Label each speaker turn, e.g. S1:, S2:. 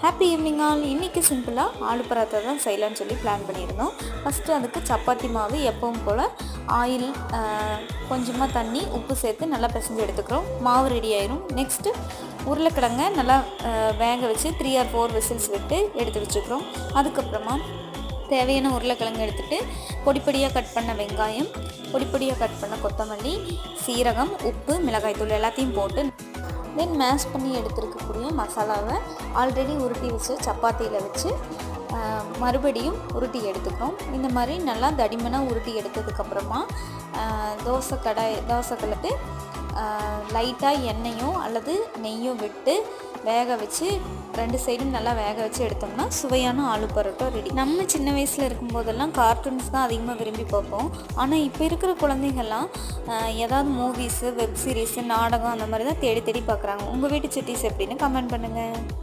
S1: Happy evening all. இன்றைக்கி சிம்பிளாக ஆலு பராத்தா தான் செய்யலான்னு சொல்லி பிளான் பண்ணியிருந்தோம். ஃபஸ்ட்டு அதுக்கு சப்பாத்தி மாவு எப்பவும் போல் ஆயில், கொஞ்சமாக தண்ணி, உப்பு சேர்த்து நல்லா பிசைஞ்சு எடுத்துக்கிறோம். மாவு ரெடி ஆயிரும். நெக்ஸ்ட்டு உருளைக்கிழங்க நல்லா வேக வச்சு 3 or 4 விசில்ஸ் விட்டு எடுத்து வச்சுக்கிறோம். அதுக்கப்புறமா தேவையான உருளைக்கிழங்கு எடுத்துகிட்டு பொடிப்பொடியாக கட் பண்ண வெங்காயம், பொடிப்பொடியாக கட் பண்ண கொத்தமல்லி, சீரகம், உப்பு, மிளகாய்த்தூள் எல்லாத்தையும் போட்டு தென் மேஷ் பண்ணி எடுத்துருக்கக்கூடிய மசாலாவை ஆல்ரெடி உருட்டி வச்சு சப்பாத்தியில் வச்சு மறுபடியும் உருட்டி எடுத்துக்கிறோம். இந்த மாதிரி நல்லா தடிமனாக உருட்டி எடுத்ததுக்கப்புறமா தோசை கலத்து லைட்டாக எண்ணெயோ அல்லது நெய்யோ விட்டு வேக வச்சு 2 சைடும் நல்லா வேக வச்சு எடுத்தோம்னா சுவையான ஆலு பரோட்டா ரெடி. நம்ம சின்ன வயசில் இருக்கும்போதெல்லாம் கார்ட்டூன்ஸ் தான் அதிகமாக விரும்பி பார்ப்போம். ஆனால் இப்போ இருக்கிற குழந்தைங்கள்லாம் ஏதாவது மூவிஸு, வெப் சீரிஸு, நாடகம் அந்த மாதிரி தான் தேடி தேடி பார்க்குறாங்க. உங்கள் வீட்டு சிட்டிஸ் எப்படின்னு கமெண்ட் பண்ணுங்கள்.